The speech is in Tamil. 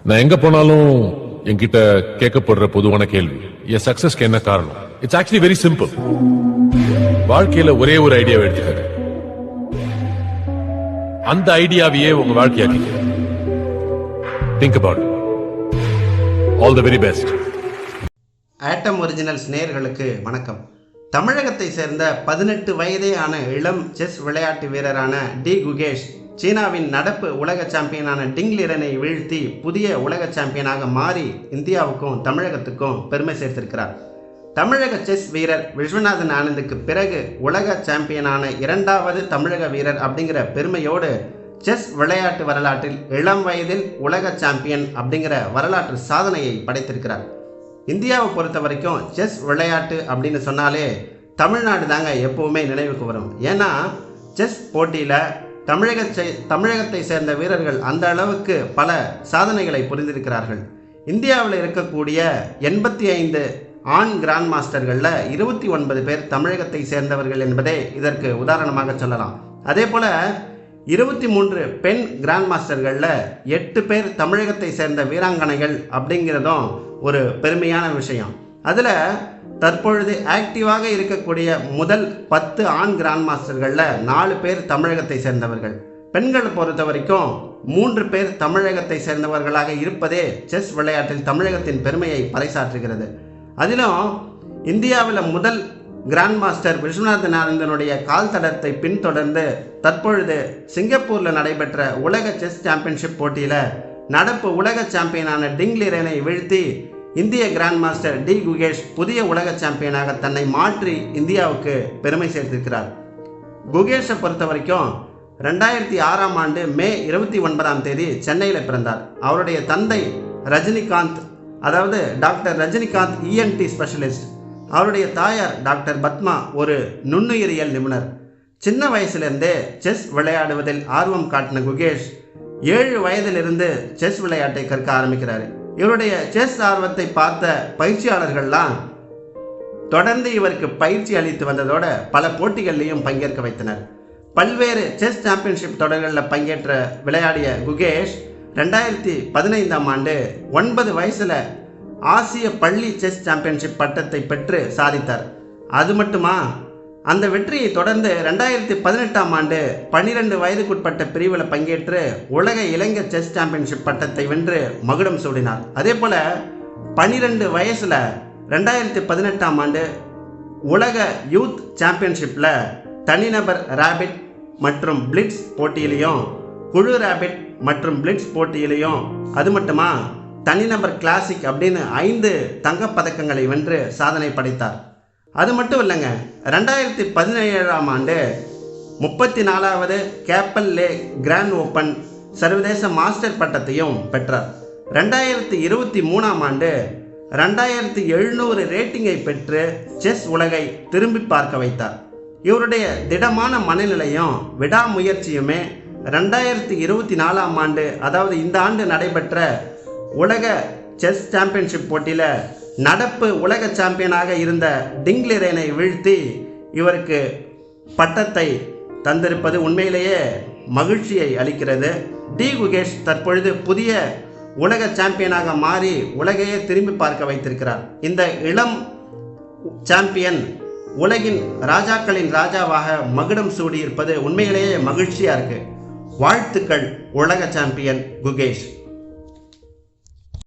நான் எங்க போனாலும் என்கிட்ட கேட்கப்படுற பொதுவான கேள்வி, என் சக்சஸ்க்கு என்ன காரணம்? It's actually very simple. வாழ்க்கையில ஒரே ஒரு ஐடியாவை எடுத்துக்க, அந்த ஐடியாவையே உங்க வாழ்க்கையாக்கிக்க. Think about it. All the very best. Aattam originals நேயர்களுக்கு வணக்கம். தமிழகத்தை சேர்ந்த 18 வயதே ஆன இளம் செஸ் விளையாட்டு வீரரான டி குகேஷ் சீனாவின் நடப்பு உலக சாம்பியனான டிங் லிரனை வீழ்த்தி புதிய உலக சாம்பியனாக மாறி இந்தியாவுக்கும் தமிழகத்துக்கும் பெருமை சேர்த்திருக்கிறார். தமிழக செஸ் வீரர் விஸ்வநாதன் ஆனந்துக்கு பிறகு உலக சாம்பியனான இரண்டாவது தமிழக வீரர் அப்படிங்கிற பெருமையோடு செஸ் விளையாட்டு வரலாற்றில் இளம் வயதில் உலக சாம்பியன் அப்படிங்கிற வரலாற்று சாதனையை படைத்திருக்கிறார். இந்தியாவை பொறுத்த வரைக்கும் செஸ் விளையாட்டு அப்படின்னு சொன்னாலே தமிழ்நாடு தாங்க எப்பவுமே நினைவுக்கு வரும். ஏன்னா செஸ் போட்டியில் தமிழகத்தை சேர்ந்த வீரர்கள் அந்த அளவுக்கு பல சாதனைகளை புரிந்திருக்கிறார்கள். இந்தியாவில் இருக்கக்கூடிய 85 ஆண் கிராண்ட் மாஸ்டர்களில் 29 பேர் தமிழகத்தை சேர்ந்தவர்கள் என்பதே இதற்கு உதாரணமாக சொல்லலாம். அதே போல 23 பெண் கிராண்ட் மாஸ்டர்களில் 8 பேர் தமிழகத்தை சேர்ந்த வீராங்கனைகள் அப்படிங்கிறதும் ஒரு பெருமையான விஷயம். அதில் தற்பொழுது ஆக்டிவாக இருக்கக்கூடிய முதல் 10 ஆண் கிராண்ட் மாஸ்டர்களில் 4 பேர் தமிழகத்தை சேர்ந்தவர்கள். பெண்களை பொறுத்த வரைக்கும் 3 பேர் தமிழகத்தை சேர்ந்தவர்களாக இருப்பதே செஸ் விளையாட்டில் தமிழகத்தின் பெருமையை பறைசாற்றுகிறது. அதிலும் இந்தியாவில் முதல் கிராண்ட் மாஸ்டர் விஸ்வநாதன் ஆனந்தனுடைய கால் தடத்தை பின்தொடர்ந்து தற்பொழுது சிங்கப்பூரில் நடைபெற்ற உலக செஸ் சாம்பியன்ஷிப் போட்டியில் நடப்பு உலக சாம்பியனான டிங் லிரனை வீழ்த்தி இந்திய கிராண்ட் மாஸ்டர் டி குகேஷ் புதிய உலக சாம்பியனாக தன்னை மாற்றி இந்தியாவுக்கு பெருமை சேர்த்திருக்கிறார். குகேஷை பொறுத்த வரைக்கும் 2006ஆம் ஆண்டு மே 29ஆம் தேதி சென்னையில் பிறந்தார். அவருடைய தந்தை ரஜினிகாந்த், அதாவது டாக்டர் ரஜினிகாந்த் ENT ஸ்பெஷலிஸ்ட். அவருடைய தாயார் டாக்டர் பத்மா ஒரு நுண்ணுயிரியல் நிபுணர். சின்ன வயசிலிருந்தே செஸ் விளையாடுவதில் ஆர்வம் காட்டின குகேஷ் 7 வயதிலிருந்து செஸ் விளையாட்டை கற்க ஆரம்பிக்கிறார். இவருடைய செஸ் ஆர்வத்தை பார்த்த பயிற்சியாளர்கள்லாம் தொடர்ந்து இவருக்கு பயிற்சி அளித்து வந்ததோட பல போட்டிகள்லையும் பங்கேற்க வைத்தனர். பல்வேறு செஸ் சாம்பியன்ஷிப் தொடர்களில் பங்கேற்ற விளையாடிய குகேஷ் 2015ஆம் ஆண்டு 9 வயசுல ஆசிய பள்ளி செஸ் சாம்பியன்ஷிப் பட்டத்தை பெற்று சாதித்தார். அது மட்டுமா, அந்த வெற்றியை தொடர்ந்து 2018ஆம் ஆண்டு 12 வயதுக்குட்பட்ட பிரிவில் பங்கேற்று உலக இளைஞர் செஸ் சாம்பியன்ஷிப் பட்டத்தை வென்று மகுடம் சூடினார். அதே போல 12 வயசுல 2018ஆம் ஆண்டு உலக யூத் சாம்பியன்ஷிப்பில் தனிநபர் ரேபிட் மற்றும் பிளிட்ஸ் போட்டியிலையும், குழு ரேபிட் மற்றும் பிளிட்ஸ் போட்டியிலையும், அது மட்டுமா தனிநபர் கிளாசிக் அப்படின்னு 5 தங்கப்பதக்கங்களை வென்று சாதனை படைத்தார். அது மட்டும் இல்லைங்க, 2017ஆம் ஆண்டு 34வது கேப்பல் லே கிராண்ட் ஓப்பன் சர்வதேச மாஸ்டர் பட்டத்தையும் பெற்றார். 2023ஆம் ஆண்டு 2700 ரேட்டிங்கை பெற்று செஸ் உலகை திரும்பி பார்க்க வைத்தார். இவருடைய திடமான மனநிலையும் விடாமுயற்சியுமே 2024ஆம் ஆண்டு, அதாவது இந்த ஆண்டு நடைபெற்ற உலக செஸ் சாம்பியன்ஷிப் போட்டியில் நடப்பு உலக சாம்பியனாக இருந்த டிங் லிரனை வீழ்த்தி இவருக்கு பட்டத்தை தந்திருப்பது உண்மையிலேயே மகிழ்ச்சியை அளிக்கிறது. டி குகேஷ் தற்பொழுது புதிய உலக சாம்பியனாக மாறி உலகையே திரும்பி பார்க்க வைத்திருக்கிறார். இந்த இளம் சாம்பியன் உலகின் ராஜாக்களின் ராஜாவாக மகுடம் சூடியிருப்பது உண்மையிலேயே மகிழ்ச்சியாக இருக்கு. வாழ்த்துக்கள் உலக சாம்பியன் குகேஷ்.